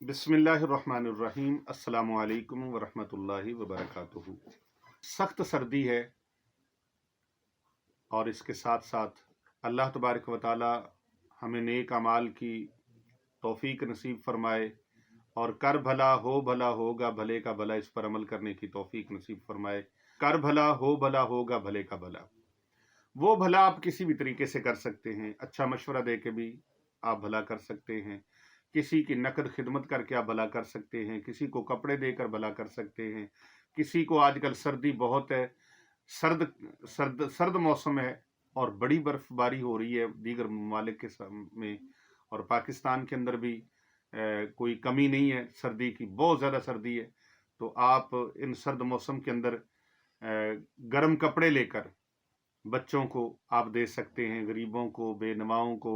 बिस्मिल्लाहिर्रहमानिर्रहीम अस्सलामु अलैकुम वरहमतुल्लाहि वबरकातुहू। सख्त सर्दी है और इसके साथ साथ अल्लाह तबारक व तआला हमें नेक अमाल की तौफीक नसीब फरमाए और कर भला हो भला होगा भले का भला, इस पर अमल करने की तौफीक नसीब फरमाए। कर भला होगा भले का भला, वो भला आप किसी भी तरीके से कर सकते हैं। अच्छा मशवरा दे के भी आप भला कर सकते हैं, किसी की नकद खिदमत करके आप भला कर सकते हैं, किसी को कपड़े देकर भला कर सकते हैं, किसी को, आजकल सर्दी बहुत है, सर्द सर्द सर्द मौसम है और बड़ी बर्फबारी हो रही है दीगर ममालिक के में, और पाकिस्तान के अंदर भी कोई कमी नहीं है सर्दी की, बहुत ज़्यादा सर्दी है। तो आप इन सर्द मौसम के अंदर गर्म कपड़े लेकर बच्चों को आप दे सकते हैं, गरीबों को, बेनवाओं को,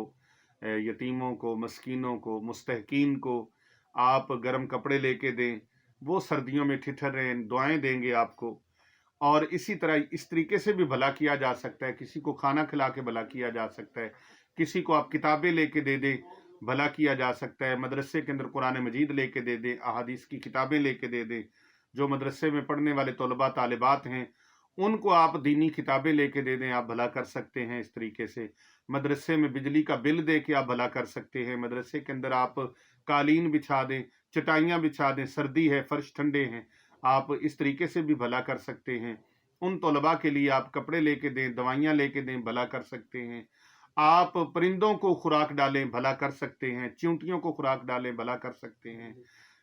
यतीमों को, मस्कीनों को, मुस्तहकीन को आप गर्म कपड़े लेके दें। वो सर्दियों में ठिठर रहे हैं, दुआएं देंगे आपको। और इसी तरह इस तरीके से भी भला किया जा सकता है, किसी को खाना खिला के भला किया जा सकता है, किसी को आप किताबें लेके दे दें, भला किया जा सकता है। मदरसे के अंदर कुरान मजीद लेके दे दें, अहादीस की किताबें लेके दे दें। जो मदरसे में पढ़ने वाले तलबा तालिबात हैं उनको आप दीनी किताबें लेके दे दें, आप भला कर सकते हैं। इस तरीके से मदरसे में बिजली का बिल दे के आप भला कर सकते हैं। मदरसे के अंदर आप कालीन बिछा दें, चटाइयाँ बिछा दें, सर्दी है, फर्श ठंडे हैं, आप इस तरीके से भी भला कर सकते हैं। उन तलबा के लिए आप कपड़े लेके दें, दवाइयाँ लेके दें, भला कर सकते हैं। आप परिंदों को खुराक डालें, भला कर सकते हैं। चींटियों को खुराक डालें, भला कर सकते हैं।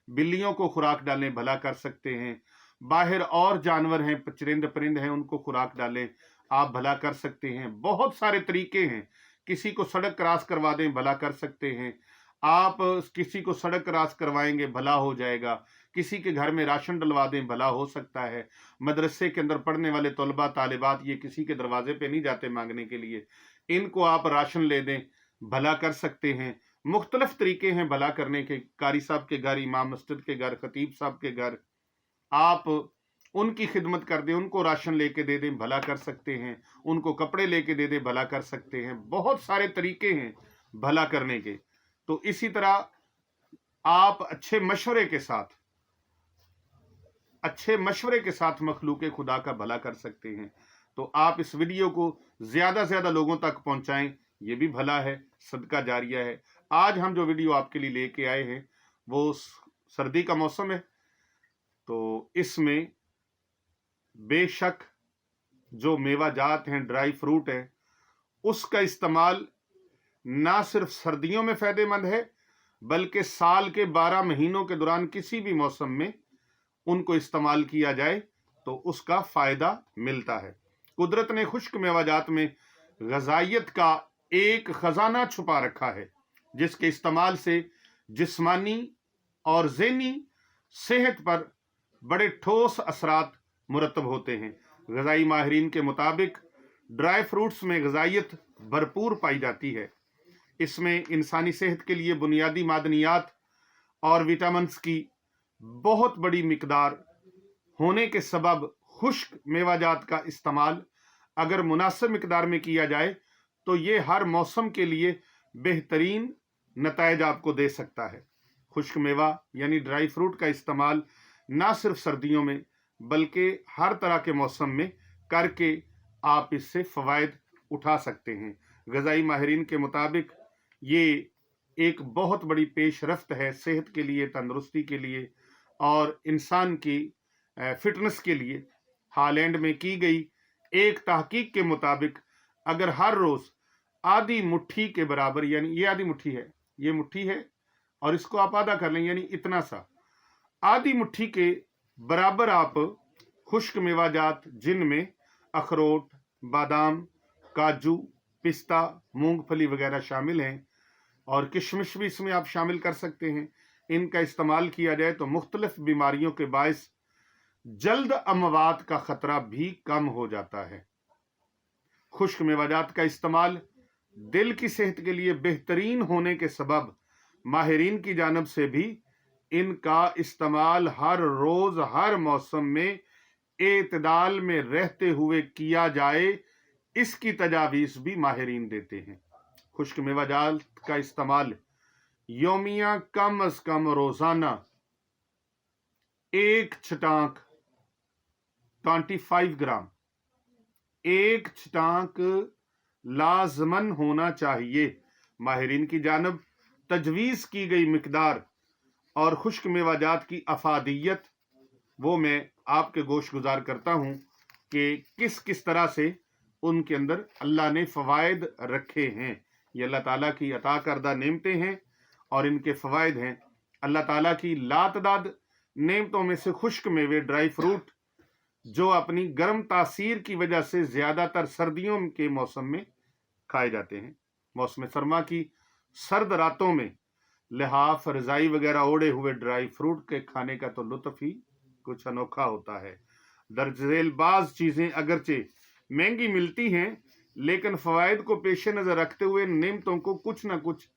बिल्लियों को खुराक डालें, भला कर सकते हैं। बाहर और जानवर हैं, चरिंद परिंद हैं, उनको खुराक डालें, आप भला कर सकते हैं। बहुत सारे तरीके हैं। किसी को सड़क क्रॉस करवा दें, भला कर सकते हैं। आप किसी को सड़क क्रॉस करवाएंगे, भला हो जाएगा। किसी के घर में राशन डलवा दें, भला हो सकता है। मदरसे के अंदर पढ़ने वाले तलबा तालिबात ये किसी के दरवाजे पे नहीं जाते मांगने के लिए, इनको आप राशन ले दें, भला कर सकते हैं। मुख्तलिफ तरीके हैं भला करने के। कारी साहब के घर, इमाम मस्जिद के घर, खतीब साहब के घर, आप उनकी खिदमत कर दें, उनको राशन लेके दे दें, भला कर सकते हैं। उनको कपड़े लेके दे दें, भला कर सकते हैं। बहुत सारे तरीके हैं भला करने के। तो इसी तरह आप अच्छे मशवरे के साथ मखलूक खुदा का भला कर सकते हैं। तो आप इस वीडियो को ज़्यादा से ज़्यादा लोगों तक पहुंचाएं, ये भी भला है, सदका जारिया है। आज हम जो वीडियो आपके लिए लेके आए हैं वो सर्दी का मौसम है, तो इसमें बेशक जो मेवा जात हैं, ड्राई फ्रूट है, उसका इस्तेमाल ना सिर्फ सर्दियों में फ़ायदेमंद है बल्कि साल के 12 महीनों के दौरान किसी भी मौसम में उनको इस्तेमाल किया जाए तो उसका फ़ायदा मिलता है। कुदरत ने खुश्क मेवाजात में ग़िज़ाइयत का एक ख़जाना छुपा रखा है, जिसके इस्तेमाल से जिस्मानी और ज़हनी सेहत पर बड़े ठोस असरात मुरतब होते हैं। ग़िज़ाई माहिरीन के मुताबिक ड्राई फ्रूट्स में ग़िज़ाइयत भरपूर पाई जाती है। इसमें इंसानी सेहत के लिए बुनियादी मादनियात और विटामिन्स की बहुत बड़ी मिकदार होने के सबब खुश्क मेवाजात का इस्तेमाल अगर मुनासिब मिकदार में किया जाए तो ये हर मौसम के लिए बेहतरीन नताइज आपको दे सकता है। खुश्क मेवा यानी ड्राई फ्रूट का इस्तेमाल ना सिर्फ सर्दियों में बल्कि हर तरह के मौसम में करके आप इससे फ़वाइद उठा सकते हैं। ग़िज़ाई माहिरीन के मुताबिक ये एक बहुत बड़ी पेशरफ्त है सेहत के लिए, तंदुरुस्ती के लिए और इंसान की फिटनेस के लिए। हॉलैंड में की गई एक तहकीक के मुताबिक अगर हर रोज़ आधी मुट्ठी के बराबर, यानी ये आधी मुट्ठी है, ये मुट्ठी है और इसको आप आधा कर लें, यानी इतना सा, आधी मुट्ठी के बराबर आप खुश्क मेवाजात जिनमें अखरोट, बादाम, काजू, पिस्ता, मूंगफली वगैरह शामिल हैं और किशमिश भी इसमें आप शामिल कर सकते हैं, इनका इस्तेमाल किया जाए तो मुख्तलिफ बीमारियों के बायस जल्द अमवात का ख़तरा भी कम हो जाता है। खुश्क मेवाजात का इस्तेमाल दिल की सेहत के लिए बेहतरीन होने के सबब माहिरीन की जानिब से भी इनका इस्तेमाल हर रोज़ हर मौसम में एतदाल में रहते हुए किया जाए, इसकी तजावीज़ भी माहिरीन देते हैं। खुश्क मेवाजात का इस्तेमाल योमिया कम अज कम रोजाना एक छटाक 25 ग्राम, एक छटाक लाजमन होना चाहिए। माहिरीन की जानब तजवीज़ की गई मिकदार और खुश्क मेवाजात की अफादियत वो मैं आपके गोश गुजार करता हूँ कि किस किस तरह से उनके अंदर अल्लाह ने फ़वाइद रखे हैं। ये अल्लाह ताला की अता करदा नेमतें हैं और इनके फ़वाइद हैं। अल्लाह ताला की लातदाद नेमतों में से खुश्क मेवे, ड्राई फ्रूट, जो अपनी गर्म तासीर की वजह से ज़्यादातर सर्दियों के मौसम में खाए जाते हैं। मौसम सरमा की सर्द रातों में लिहाफ, रज़ाई वगैरह ओढ़े हुए ड्राई फ्रूट के खाने का तो लुत्फ़ ही कुछ अनोखा होता है। दर्जैल बाज़ चीज़ें अगरचे महंगी मिलती हैं, लेकिन फ़वाइद को पेश नज़र रखते हुए नेमतों को कुछ ना कुछ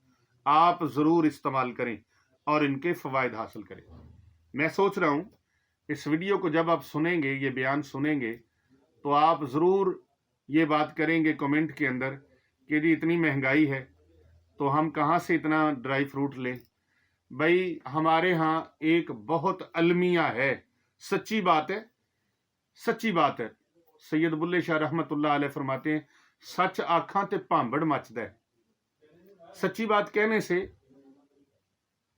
आप ज़रूर इस्तेमाल करें और इनके फ़वाइद हासिल करें। मैं सोच रहा हूँ इस वीडियो को जब आप सुनेंगे, ये बयान सुनेंगे, तो आप ज़रूर ये बात करेंगे कमेंट के अंदर कि जी इतनी महंगाई है तो हम कहाँ से इतना ड्राई फ्रूट लें। भाई हमारे यहाँ एक बहुत अलमिया है, सच्ची बात है, सच्ची बात है। सैयद बुल्ले शाह रहमतुल्लाह अलैह फरमाते हैं, सच आखां ते भांबड़ मचदा है। सच्ची बात कहने से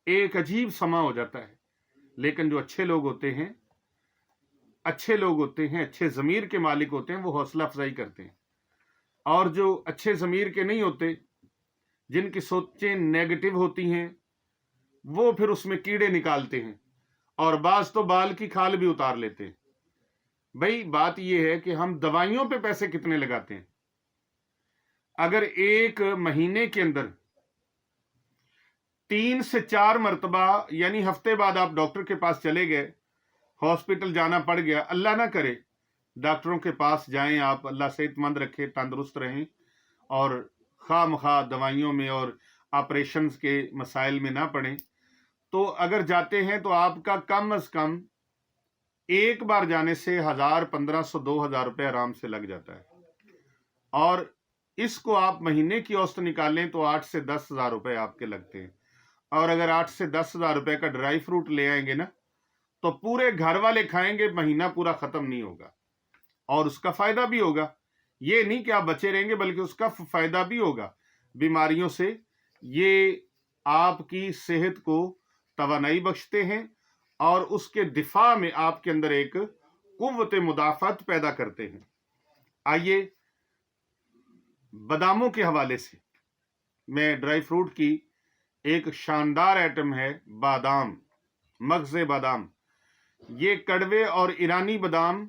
एक अजीब समा हो जाता है, लेकिन जो अच्छे लोग होते हैं, अच्छे लोग होते हैं, अच्छे ज़मीर के मालिक होते हैं, वो हौसला अफजाई करते हैं। और जो अच्छे ज़मीर के नहीं होते, जिनकी सोचें नेगेटिव होती हैं, वो फिर उसमें कीड़े निकालते हैं और बाज तो बाल की खाल भी उतार लेते हैं। भाई बात यह है कि हम दवाइयों पे पैसे कितने लगाते हैं। अगर एक महीने के अंदर 3 से 4 मरतबा, यानी हफ्ते बाद आप डॉक्टर के पास चले गए, हॉस्पिटल जाना पड़ गया, अल्लाह ना करे डॉक्टरों के पास जाएं आप, अल्लाह सेहतमंद रखे, तंदुरुस्त रहें और खामखा दवाइयों में और ऑपरेशंस के मसाइल में ना पड़ें। तो अगर जाते हैं तो आपका कम अज कम एक बार जाने से 1000, 1500, 2000 रुपये आराम से लग जाता है। और इसको आप महीने की औसत निकालें तो 8 से 10 हजार रुपये आपके लगते हैं। और अगर 8 से 10 हजार रुपये का ड्राई फ्रूट ले आएंगे ना, तो पूरे घर वाले खाएंगे, महीना पूरा खत्म नहीं होगा और उसका फायदा भी होगा। ये नहीं कि आप बचे रहेंगे, बल्कि उसका फायदा भी होगा बीमारियों से। ये आपकी सेहत को तवानाई बख्शते हैं और उसके दिफा में आपके अंदर एक कुव्वत मुदाफ़त पैदा करते हैं। आइए बादामों के हवाले से, मैं ड्राई फ्रूट की एक शानदार आइटम है बादाम, मगज़े बादाम। ये कड़वे और ईरानी बादाम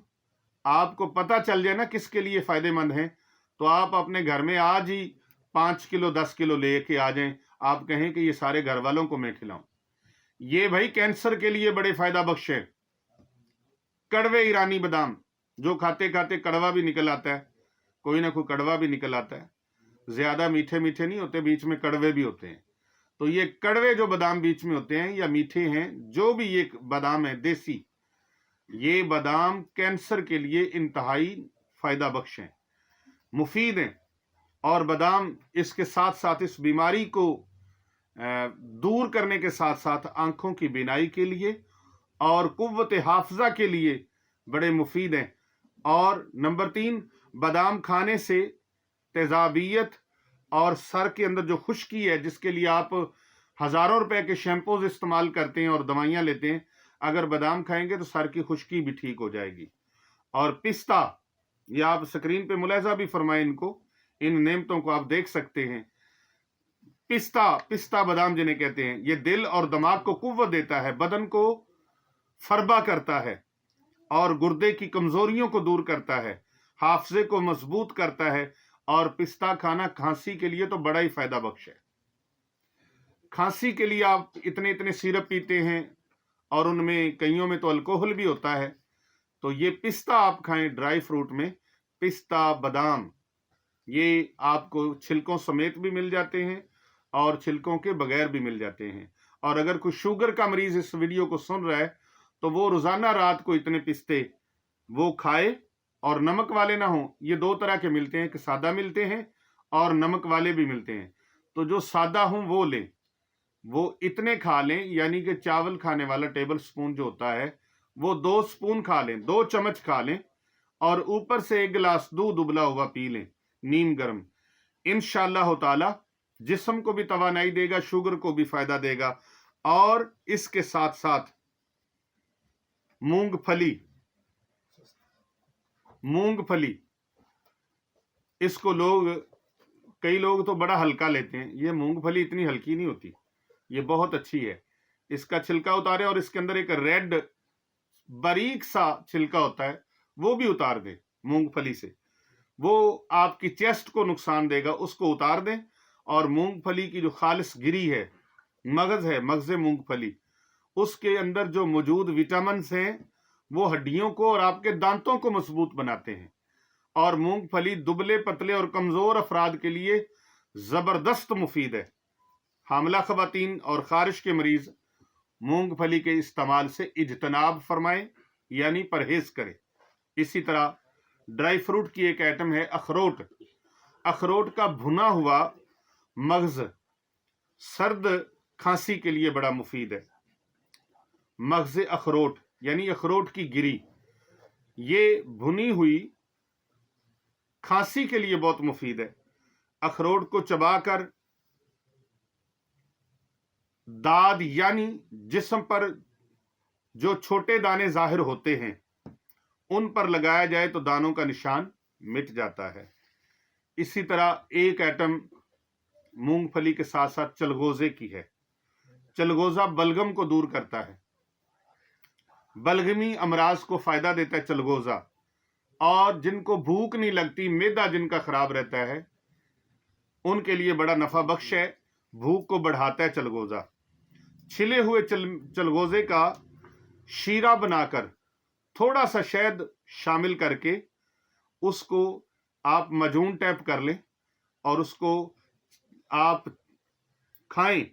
आपको पता चल जाए ना किसके लिए फ़ायदेमंद हैं, तो आप अपने घर में आज ही 5 किलो 10 किलो लेके आ जाएं। आप कहें कि ये सारे घर वालों को मैं खिलाऊं। ये भाई कैंसर के लिए बड़े फायदा बख्श है। कड़वे ईरानी बादाम, जो खाते खाते कड़वा भी निकल आता है, कोई ना कोई कड़वा भी निकल आता है। ज्यादा मीठे मीठे नहीं होते, बीच में कड़वे भी होते हैं। तो ये कड़वे जो बादाम बीच में होते हैं या मीठे हैं, जो भी ये बादाम है देसी, ये बादाम कैंसर के लिए इंतहाई फायदा बख्श हैं, मुफीद हैं। और बादाम इसके साथ साथ इस बीमारी को दूर करने के साथ साथ आंखों की बीनाई के लिए और कुव्वत हाफजा के लिए बड़े मुफीद हैं। और नंबर 3, बादाम खाने से तेजाबियत और सर के अंदर जो खुश्की है, जिसके लिए आप हज़ारों रुपए के शैम्पूज इस्तेमाल करते हैं और दवाइयाँ लेते हैं, अगर बादाम खाएंगे तो सर की खुश्की भी ठीक हो जाएगी। और पिस्ता, ये आप स्क्रीन पे मुलाहिजा भी फरमाएं, इनको, इन नेमतों को आप देख सकते हैं। पिस्ता बादाम जिन्हें कहते हैं, ये दिल और दिमाग को कुव्वत देता है, बदन को फरबा करता है और गुर्दे की कमजोरियों को दूर करता है, हाफजे को मजबूत करता है। और पिस्ता खाना खांसी के लिए तो बड़ा ही फायदा बख्श है। खांसी के लिए आप इतने इतने सिरप पीते हैं और उनमें कईयों में तो अल्कोहल भी होता है, तो ये पिस्ता आप खाएं ड्राई फ्रूट में। पिस्ता बादाम ये आपको छिलकों समेत भी मिल जाते हैं और छिलकों के बगैर भी मिल जाते हैं। और अगर कोई शुगर का मरीज इस वीडियो को सुन रहा है तो वो रोजाना रात को इतने पिस्ते वो खाए, और नमक वाले ना हो। ये 2 तरह के मिलते हैं, कि सादा मिलते हैं और नमक वाले भी मिलते हैं। तो जो सादा हों वो लें, وہ اتنے کھا لیں، یعنی کہ چاول کھانے والا ٹیبل سپون جو ہوتا ہے وہ 2 سپون کھا لیں، 2 چمچ کھا لیں، اور اوپر سے 1 گلاس دودھ ابلا ہوا پی لیں نیم گرم۔ انشاءاللہ تعالی جسم کو بھی توانائی دے گا، شوگر کو بھی فائدہ دے گا۔ اور اس کے ساتھ ساتھ مونگ پھلی اس کو کئی لوگ تو بڑا ہلکا لیتے ہیں، یہ مونگ پھلی اتنی ہلکی نہیں ہوتی، یہ بہت اچھی ہے۔ اس کا چھلکا اتارے اور اس کے اندر ایک ریڈ باریک سا چھلکا ہوتا ہے، وہ بھی اتار دیں مونگ پھلی سے، وہ آپ کی چیسٹ کو نقصان دے گا، اس کو اتار دیں۔ اور مونگ پھلی کی جو خالص گری ہے، مغز مونگ پھلی، اس کے اندر جو موجود وٹامنز ہیں وہ ہڈیوں کو اور آپ کے دانتوں کو مضبوط بناتے ہیں۔ اور مونگ پھلی دبلے پتلے اور کمزور افراد کے لیے زبردست مفید ہے۔ حاملہ خواتین اور خارش کے مریض مونگ پھلی کے استعمال سے اجتناب فرمائیں، یعنی پرہیز کریں۔ اسی طرح ڈرائی فروٹ کی ایک آئٹم ہے اخروٹ۔ اخروٹ کا بھنا ہوا مغز سرد کھانسی کے لیے بڑا مفید ہے۔ مغز اخروٹ یعنی اخروٹ کی گری، یہ بھنی ہوئی کھانسی کے لیے بہت مفید ہے۔ اخروٹ کو چبا کر داد یعنی جسم پر جو چھوٹے دانے ظاہر ہوتے ہیں ان پر لگایا جائے تو دانوں کا نشان مٹ جاتا ہے۔ اسی طرح ایک ایٹم مونگ پھلی کے ساتھ ساتھ چلغوزے کی ہے۔ چلغوزہ بلغم کو دور کرتا ہے، بلغمی امراض کو فائدہ دیتا ہے چلغوزہ۔ اور جن کو بھوک نہیں لگتی، معدہ جن کا خراب رہتا ہے، ان کے لیے بڑا نفع بخش ہے، بھوک کو بڑھاتا ہے چلغوزہ۔ چھلے ہوئے چلغوزے کا شیرہ بنا کر تھوڑا سا شہد شامل کر کے اس کو آپ مجون ٹیپ کر لیں اور اس کو آپ کھائیں۔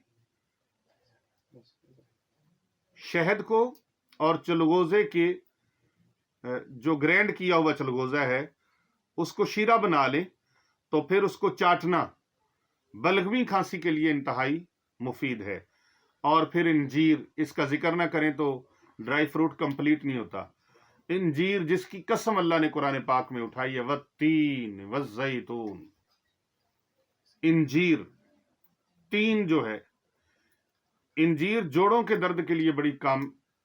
شہد کو اور چلغوزے کے جو گرینڈ کیا ہوا چلغوزہ ہے اس کو شیرہ بنا لیں تو پھر اس کو چاٹنا بلغمی کھانسی کے لیے انتہائی مفید ہے۔ اور پھر انجیر، اس کا ذکر نہ کریں تو ڈرائی فروٹ کمپلیٹ نہیں ہوتا۔ انجیر جس کی قسم اللہ نے قرآن پاک میں اٹھائی ہے، والتین والزیتون، انجیر تین جو ہے، انجیر جوڑوں کے درد کے لیے بڑی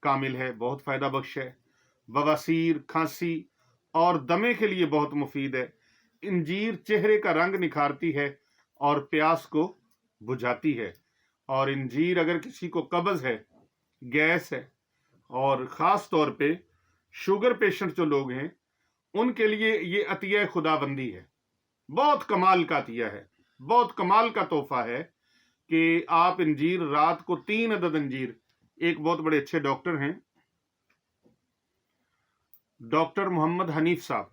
کامل ہے، بہت فائدہ بخش ہے، بواسیر، کھانسی اور دمے کے لیے بہت مفید ہے۔ انجیر چہرے کا رنگ نکھارتی ہے اور پیاس کو بجھاتی ہے۔ اور انجیر اگر کسی کو قبض ہے، گیس ہے، اور خاص طور پہ شوگر پیشنٹ جو لوگ ہیں ان کے لیے یہ عطیہ خداوندی ہے، بہت کمال کا عطیہ ہے، بہت کمال کا تحفہ ہے کہ آپ انجیر رات کو 3 عدد انجیر، ایک بہت بڑے اچھے ڈاکٹر ہیں ڈاکٹر محمد حنیف صاحب،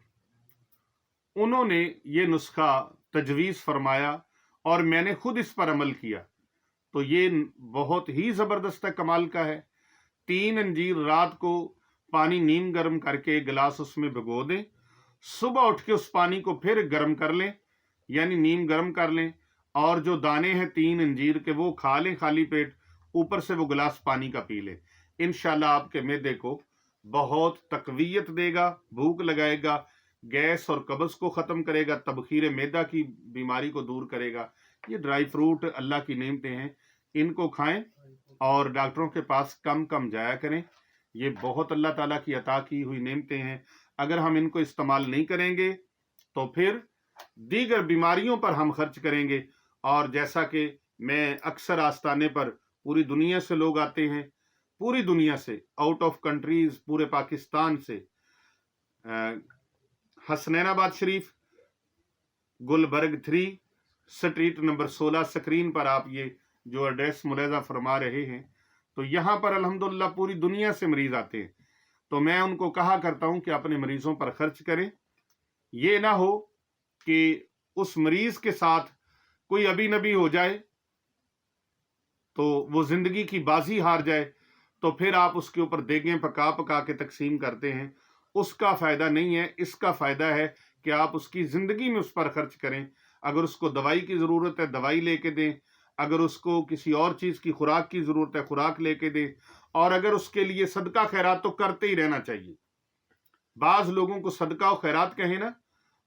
انہوں نے یہ نسخہ تجویز فرمایا اور میں نے خود اس پر عمل کیا، تو یہ بہت ہی زبردست کمال کا ہے۔ 3 انجیر رات کو پانی نیم گرم کر کے گلاس اس میں بھگو دیں، صبح اٹھ کے اس پانی کو پھر گرم کر لیں، یعنی نیم گرم کر لیں، اور جو دانے ہیں 3 انجیر کے وہ کھا لیں خالی پیٹ، اوپر سے وہ گلاس پانی کا پی لیں۔ انشاءاللہ آپ کے معدے کو بہت تقویت دے گا، بھوک لگائے گا، گیس اور قبض کو ختم کرے گا، تبخیر معدہ کی بیماری کو دور کرے گا۔ یہ ڈرائی فروٹ اللہ کی نعمتیں ہیں، ان کو کھائیں اور ڈاکٹروں کے پاس کم کم جایا کریں۔ یہ بہت اللہ تعالیٰ کی عطا کی ہوئی نعمتیں ہیں، اگر ہم ان کو استعمال نہیں کریں گے تو پھر دیگر بیماریوں پر ہم خرچ کریں گے۔ اور جیسا کہ میں اکثر آستانے پر پوری دنیا سے لوگ آتے ہیں، پوری دنیا سے، آؤٹ آف کنٹریز، پورے پاکستان سے، حسنین آباد شریف، گلبرگ 3 سٹریٹ نمبر 16، سکرین پر آپ یہ جو ایڈریس ملاحظہ فرما رہے ہیں، تو یہاں پر الحمدللہ پوری دنیا سے مریض آتے ہیں۔ تو میں ان کو کہا کرتا ہوں کہ اپنے مریضوں پر خرچ کریں، یہ نہ ہو کہ اس مریض کے ساتھ کوئی ابی نبی ہو جائے تو وہ زندگی کی بازی ہار جائے، تو پھر آپ اس کے اوپر دیگیں پکا پکا کے تقسیم کرتے ہیں، اس کا فائدہ نہیں ہے۔ اس کا فائدہ ہے کہ آپ اس کی زندگی میں اس پر خرچ کریں۔ اگر اس کو دوائی کی ضرورت ہے دوائی لے کے دیں، اگر اس کو کسی اور چیز کی خوراک کی ضرورت ہے خوراک لے کے دے، اور اگر اس کے لیے صدقہ خیرات تو کرتے ہی رہنا چاہیے۔ بعض لوگوں کو صدقہ و خیرات کہیں نا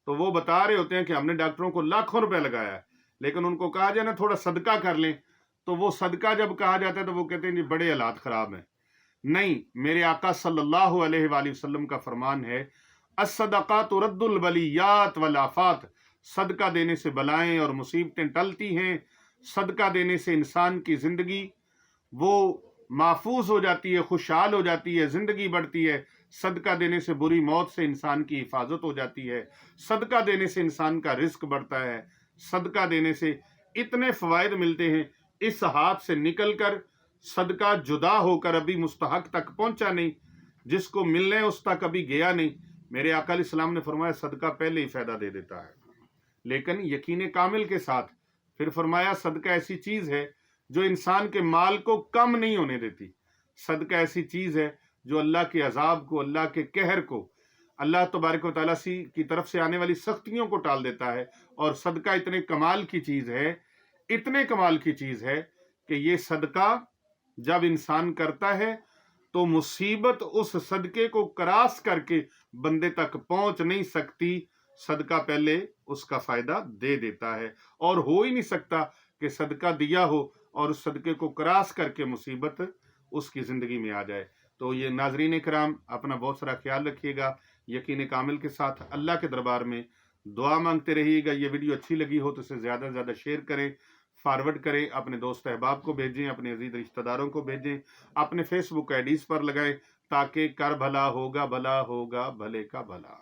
تو وہ بتا رہے ہوتے ہیں کہ ہم نے ڈاکٹروں کو لاکھوں روپے لگایا ہے، لیکن ان کو کہا جائے نا تھوڑا صدقہ کر لیں تو وہ صدقہ جب کہا جاتا ہے تو وہ کہتے ہیں جی بڑے حالات خراب ہیں۔ نہیں، میرے آقا صلی اللہ علیہ وآلہ وسلم کا فرمان ہے الصدقات رد البلیات والآفات، صدقہ دینے سے بلائیں اور مصیبتیں ٹلتی ہیں، صدقہ دینے سے انسان کی زندگی وہ محفوظ ہو جاتی ہے، خوشحال ہو جاتی ہے، زندگی بڑھتی ہے، صدقہ دینے سے بری موت سے انسان کی حفاظت ہو جاتی ہے، صدقہ دینے سے انسان کا رزق بڑھتا ہے، صدقہ دینے سے اتنے فوائد ملتے ہیں۔ اس ہاتھ سے نکل کر صدقہ جدا ہو کر ابھی مستحق تک پہنچا نہیں، جس کو ملنے اس تک ابھی گیا نہیں۔ میرے آقا علیہ السلام نے فرمایا صدقہ پہلے ہی فائدہ دے دیتا ہے، لیکن یقین کامل کے ساتھ۔ پھر فرمایا صدقہ ایسی چیز ہے جو انسان کے مال کو کم نہیں ہونے دیتی، صدقہ ایسی چیز ہے جو اللہ کے عذاب کو، اللہ کے قہر کو، اللہ تبارک و تعالیٰ کی طرف سے آنے والی سختیوں کو ٹال دیتا ہے۔ اور صدقہ اتنے کمال کی چیز ہے، اتنے کمال کی چیز ہے کہ یہ صدقہ جب انسان کرتا ہے تو مصیبت اس صدقے کو کراس کر کے بندے تک پہنچ نہیں سکتی، صدقہ پہلے اس کا فائدہ دے دیتا ہے، اور ہو ہی نہیں سکتا کہ صدقہ دیا ہو اور اس صدقے کو کراس کر کے مصیبت اس کی زندگی میں آ جائے۔ تو یہ ناظرین کرام اپنا بہت سارا خیال رکھیے گا، یقین کامل کے ساتھ اللہ کے دربار میں دعا مانگتے رہیے گا۔ یہ ویڈیو اچھی لگی ہو تو اسے زیادہ سے زیادہ شیئر کریں، فارورڈ کریں، اپنے دوست احباب کو بھیجیں، اپنے عزیز رشتہ داروں کو بھیجیں، اپنے فیس بک آئی ڈیز پر لگائیں، تاکہ کر بھلا ہوگا بھلا ہوگا بھلے کا بھلا۔